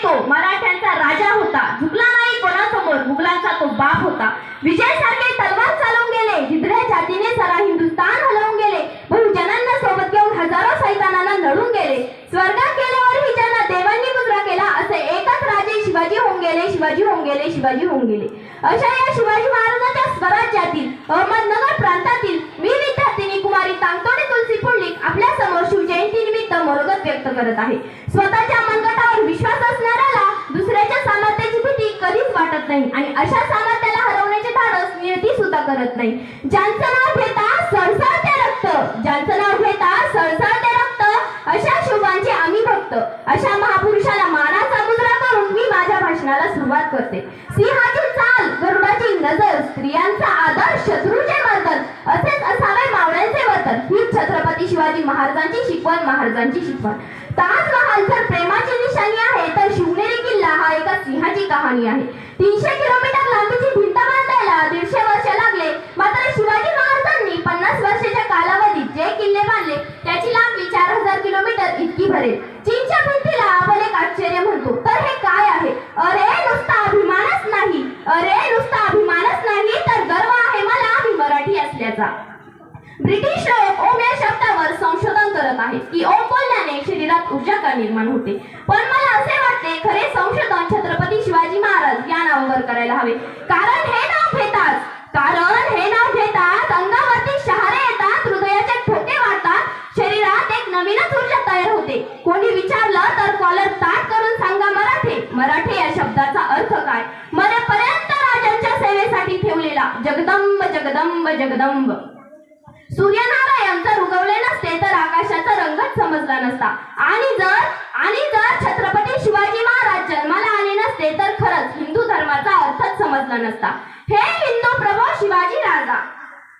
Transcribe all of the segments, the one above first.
तो मराठ्यांचा राजा होता, झुकला नाही कोणासमोर, मुघलांचा तो बाप होता. विजयासारखे तलवार चालवून गेले, हिजड्या जातीने सारा हिंदुस्थान हलवून गेले, बहुजनांना सोबत घेऊन हजारो सैतानांना लढून गेले. स्वर्गात गेल्यावरही ज्यांना देवांनी मुजरा केला असे एकच राजे शिवाजी होऊन गेले, शिवाजी होऊन गेले, शिवाजी होऊन गेले. अशा या शिवाजी महाराजांच्या स्वराज्यातील अहमदनगर प्रांतातील मी विद्यार्थिनी कुमारी तांगतोडे तुलसी पुंडलिक आपल्या समोर शिवजयंती निमित्त मनोगत व्यक्त करत आहे. स्वतःच्या मनगटावर विश्वास असणाऱ्याला दुसऱ्याच्या सामर्थ्याची भीती कधीच वाटत नाही आणि अशा सामर्थ्याला हरवण्याचे धाडस नियती सुद्धा करत नाही. ज्यांचं नाव घेता सळसळते रक्त, ज्यांचं नाव घेता सळसळते रक्त, अशा शिवांचे आम्ही भक्त. अशा महापुरुषाला मानाचा मुजरा करून मी माझ्या भाषणाला सुरुवात करते. सिंहाची चाल, गरुडाची नजर, स्त्रियांचा आदर, शत्रूचे मर्दन, असेच असावे मावळ्यांचे वर्तन. ही छत्रपती शिवाजी महाराजांची शिकवण, महाराजांची शिकवण. ताजमहाल जर प्रेमाची निशाणी आहे तर शिवनेरी किल्ला हा एका सिंहाची कहाणी आहे. 300 किलोमीटर लांबीची भिंत बांधायला 150 वर्ष लागले, मात्र शिवाजी महाराजांनी 50 वर्षाच्या कालावधीत जे किल्ले बांधले त्याची लांबी 4000 किलोमीटर इतकी भरेल. चीनच्या भिंतीला आपण एक आश्चर्य म्हणतो, तर हे काय आहे? अरे नुसता अभिमानच नाही, अरे नुसता अभिमानच नाही तर गर्व आहे मला मी मराठी असल्याचा. ब्रिटिश लोक ओम या शब्दावर संशोधन करत आहेत की ओम बोलल्याने शरीरात ऊर्जा का निर्माण होते, पण मला असे वाटते खरे संशोधन छत्रपती शिवाजी महाराज या नावावर करायला हवे. कारण हे नाव घेतात अंगावरती शहारे येतात, हृदयाचे ठोके वाढतात, शरीरात एक नवीनच ऊर्जा तयार होते. कोणी विचारलं तर कॉलर ताट करून सांगा मराठे. मराठे या शब्दाचा अर्थ काय? मरेपर्यंत राजांच्या सेवेसाठी ठेवलेला. जगदंब जगदंब जगदंब. सूर्यनारायण जर उगवले नसते तर आकाशाचा रंगच समजला नसता. आणि जर छत्रपती शिवाजी महाराज जन्माला आले नसते तर खरंच हिंदू धर्माचा अर्थच समजला नसता. हे हिंदू प्रभो शिवाजी राजा,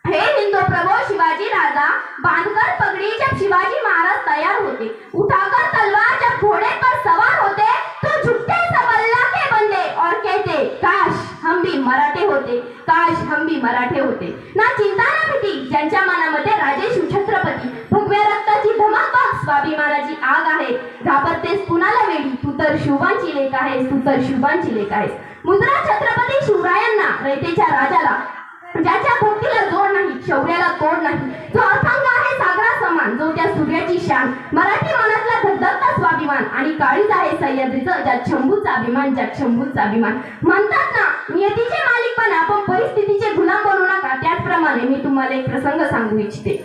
हे हिंदू प्रभो शिवाजी राजा, बांधकर पगड़ी जब शिवाजी महाराज तैयार होते, उठाकर तलवार जब घोड़े पर सवार होते, तो झुकते सब अल्लाह के बंदे और कहते काश हम भी मराठे होते, काश हम भी मराठे होते. ना चिंता ना भीती, ज्यांच्या मनामध्ये राजे शिवछत्रपती, भगव्या रक्ताची धमक बघ, स्वाभिमानाची आग आहे, घाबरतेस कुणाला वेडी, तू तर शिवांची लेक आहेस, तू तर शिवांची लेक आहेस. मुद्रा छत्रपती शिवरायांना, रयतेच्या राजाला, ज्याच्या भक्तीला जोड नाही, शौर्याला तोड नाही, जो अथांग आहे सागरा समान, जो त्या सूर्याची शान, मराठी मनातला धगधगता स्वाभिमान आणि काळीज आहे सह्याद्रीचं, ज्यात शंभूचा अभिमान, ज्यात शंभूचा अभिमान. म्हणतात ना नियतीचे मालिक पण आपण परिस्थितीचे गुलाम बनू नका. त्याचप्रमाणे मी तुम्हाला एक प्रसंग सांगू इच्छिते.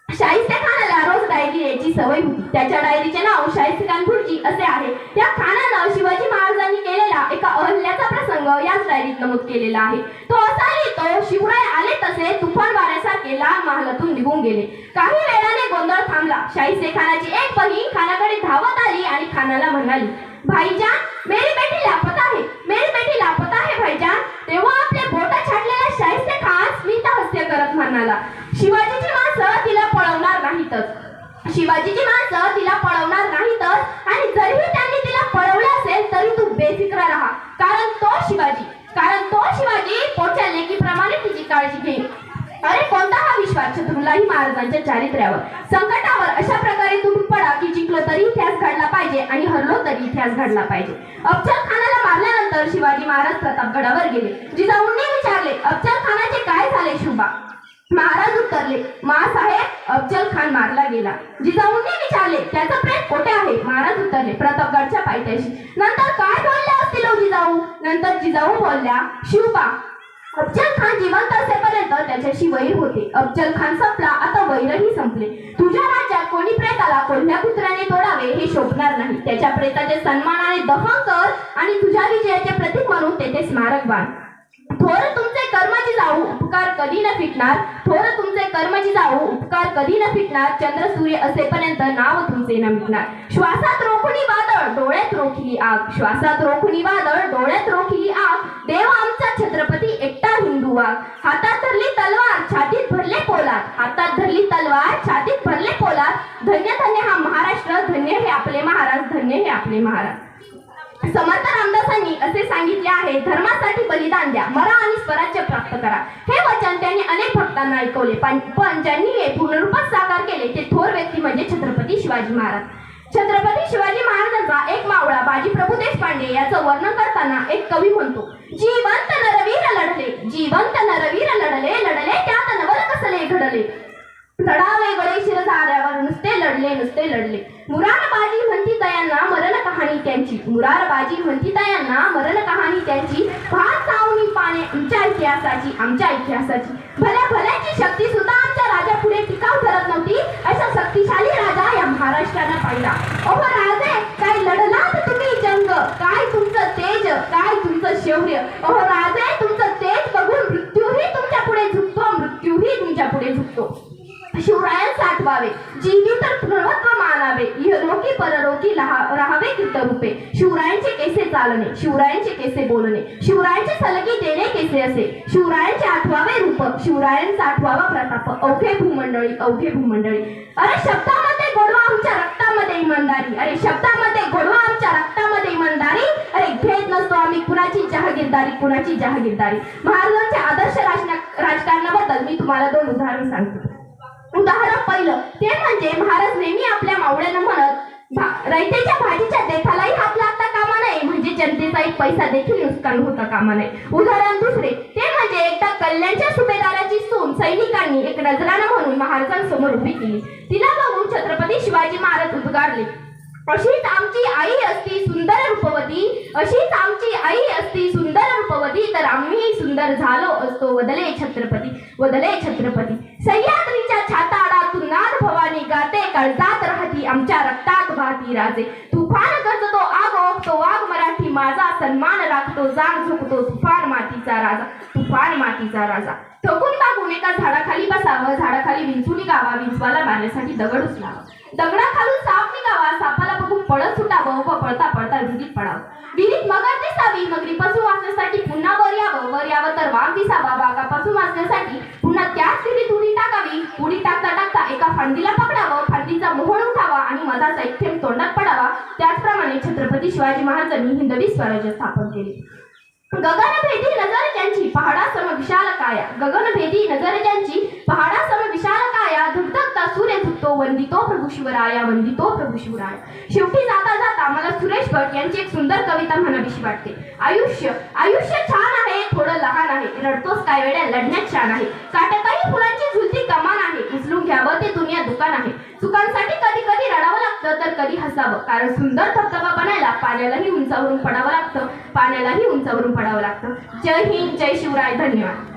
शाहिस्ते खानाला रोज डायरी लिहायची सवय होती. त्याच्या डायरीचे नाव शाहिस्ते खान खुर्ची असे आहे. त्या खानानं शिवाजी महाराजांनी केलेला एका अहल्याचा प्रसंग याच डायरीत नमूद केलेला आहे. तो असा लिहितो, शिवराय आले तसे तुफान वाऱ्यासारखे लाल महालातून निघून गेले. काही वेळाने गोंधळ थांबला. शाहिस्ते खानाची एक बहीण खानाकडे धावत आली आणि खानाला म्हणाली, भाईजान मेरी बेटी लापता है, मेरी बेटी लापता है भाईजान. तेव्हा आपले बोट छाटलेला शाहिस्ते खान स्मित हास्य करत म्हणाला, शिवाजीची माणसं तिला पळवणार नाहीतच, शिवाजीची माणसं तिला पळवणार नाहीतच, आणि जरीही त्यांनी तिला पळवलं असेल तरी तू बेफिक्र राहा, कारण तो शिवाजी पोटच्या लेकीप्रमाणे तिची काळजी घेईल. अरे कोणता हा विश्वास छत्रपती महाराजांच्या चारित्र्यावर, संकटावर अशा प्रकारे तुम्ही पडा की जिंकलो तरी इतिहास घडला पाहिजे आणि हरलो तरी इतिहास घडला पाहिजे. अफजल खानाला मारल्यानंतर शिवाजी महाराज प्रतापगडावर गेले. जिजाऊंनी विचारले, अफजल खानाचे काय झाले शुभा? महाराज उत्तरले, मासाहेब अफजल खान मारला गेला. जिजाऊंनी विचारले, त्याचं प्रेत कोठे आहे? महाराज उत्तरले, प्रतापगडच्या पायथ्याशी. नंतर काय बोलल्या असतील जिजाऊ? नंतर जिजाऊ बोलल्या, शिवबा अफजल खान जिवंत असेपर्यंत त्याच्याशी वैर होते, अफजल खान संपला आता वैरही संपले. तुझ्या राज्यात कोणी प्रेताला कोल्ह्या कुत्र्याने तोडावे हे शोभणार नाही. त्याच्या प्रेताचे सन्मानाने दहन कर आणि तुझ्या विजयाचे प्रतीक म्हणून तेथे स्मारक बांध. थोर तुमचे कर्माची जाऊ उपकार कधी न फिटणार, थोर तुमचे कर्माची जाऊ उपकार कधी न फिटणार, चंद्र सूर्य असेपर्यंत नाव तुमचे न मिटणार. श्वासात रोखुनी वादळ डोळ्यात रोखिली आग, श्वासात रोखुनी वादळ डोळ्यात रोखिली आग, देव आमचा छत्रपती एकटा हिंदू वाघ. हातात धरली तलवार छातीत भरले पोलाद, हातात धरली तलवार छातीत भरले पोलाद. धन्य धन्य हा महाराष्ट्र, धन्य हे आपले महाराज, धन्य हे आपले महाराज. समर्थ रामदासांनी असे सांगितले आहे, धर्मासाठी बलिदान द्या, मरा आणि स्वराज्य प्राप्त करा. हे वचन त्यांनी अनेक भक्तांना ऐकवले, पण ज्यांनी हे पूर्ण रूपात साकार केले ते थोर व्यक्ती म्हणजे छत्रपती शिवाजी महाराज. छत्रपती शिवाजी महाराजांचा एक मावळा बाजीप्रभू देशपांडे याचं वर्णन करताना एक कवी म्हणतो, जिवंत नरवीर लढले, जिवंत नरवीर लढले, लढले त्यात नवल कसले घडले, चढावे गळे शिरसाऱ्यावर नुसते लढले, नुसते लढले. मुरारबाजी म्हणती तयांना मरण कहाणी त्यांची, मुरारबाजी म्हणती तयांना मरण कहाणी त्यांची, भात चावणी पाने आमच्या इतिहासाची, आमच्या इतिहासाची. भल्या भल्याची शक्ती सुद्धा आमच्या राजा पुढे टिकाव ठरत नव्हती, असा शक्तिशाली राजा या महाराष्ट्रानं पाहिला. अहो राजे, काय लढलात तुम्ही जंग, काय तुमचं तेज, काय तुमचं शौर्य. अहो राजे, तुमचं तेज बघून मृत्यूही तुमच्या पुढे झुकतो, मृत्यूही तुमच्या पुढे झुकतो. शिवरायांस आठवावे, जीवित प्रभुत्व मानावे, इहलोकी परलोकी राहावे कीर्तरूपे. शिवरायांचे कैसे चालणे, शिवरायांचे कैसे बोलणे, शिवरायांचे सलगी देणे कैसे असे, शिवरायांचे आठवावे रूप, शिवरायांचा आठवावा प्रताप. अवघे भूमंडळी, अवघे भूमंडळी. अरे शब्दामध्ये गोडवा आमच्या रक्तामध्ये इमानदारी, अरे शब्दामध्ये गोडवा आमच्या रक्तामध्ये इमानदारी. अरे घेत नसतो आम्ही कुणाची जहागीरदारी, कुणाची जहागीरदारी. महाराजांच्या आदर्श राजकारणाबद्दल मी तुम्हाला 2 उदाहरण सांगते. उदाहरण पहिलं ते म्हणजे महाराज नेहमी आपल्या मावळ्यांना म्हणत, रयतेच्या भाजीच्या देठालाही हात लागता कामा नये, म्हणजे जनतेचा एक पैसा देखील नुकसान होता कामा नये. उदाहरण दुसरे ते म्हणजे एकदा कल्याणच्या सुभेदाराची सून सैनिकांनी एक नजराणा म्हणून महाराजांसमोर उभी केली. तिला बघून छत्रपती शिवाजी महाराज उद्गारले, अशीच आमची आई असती सुंदर रूपवती, अशीच आमची आई असती सुंदर रूपवती, तर आम्ही सुंदर झालो असतो. वदले छत्रपती, वदले छत्रपती. सह्याद्रीच्या छाताडातून नाद भवानी गाते, काळजात राहती आमच्या रक्तात वाहती राजे. तुफान गरजतो आग ओकतो वाघ मराठी, माझा सन्मान राखतो जाण झोकतो तुफान मातीचा राजा, तुफान मातीचा राजा. थकून मागून एका झाडाखाली बसावं, झाडाखाली विंचू निघावा, विंचवाला मारण्यासाठी दगड उचलावा, दगडाखालून साप निघावा, सापाला बघून पळत सुटावं व पळता पळता विहिरीत पडावं, विहिरीत मगर दिसावी, मगरीपासून वाचण्यासाठी पुन्हा वर यावं, वर यावं तर वाघ दिसावा, वाघापासून वाचण्यासाठी पुन्हा त्याच विहिरीत उडी टाकावी, उडी टाकता टाकता एका फांदीला पकडावं, फांदीचा मोहळ उठावा आणि मधाचा एक थेंब तोंडात पडावा. त्याचप्रमाणे छत्रपती शिवाजी महाराजांनी हिंदवी स्वराज्य स्थापन केले. गगनभेदी नजर ज्यांची पहाडासम विशाल काया, गगनभेदी नजर ज्यांची पहाडासम विशाल काया, धगधगता सूर्य झुकतो वंदितो प्रभू शिवराया, वंदितो प्रभू शिवराया. शेवटी जाता जाता मला सुरेश भट यांची एक सुंदर कविता म्हणावीशी वाटते. आयुष्य, आयुष्य छान आहे, थोडं लहान आहे, रडतोस काय वेड्या लढण्यात छान आहे, काटकाई फुलांची झुलती कमान आहे, उचलून घ्यावं ते दुनिया दुकान आहे. चुकांसाठी कधी कधी रडावं लागतं तर कधी हसावं, कारण सुंदर धबधबा बनायला पाण्यालाही उंचावरून पडावं लागतं, पाण्यालाही उंचावरून पडावं लागतं. जय हिंद, जय शिवराय, धन्यवाद.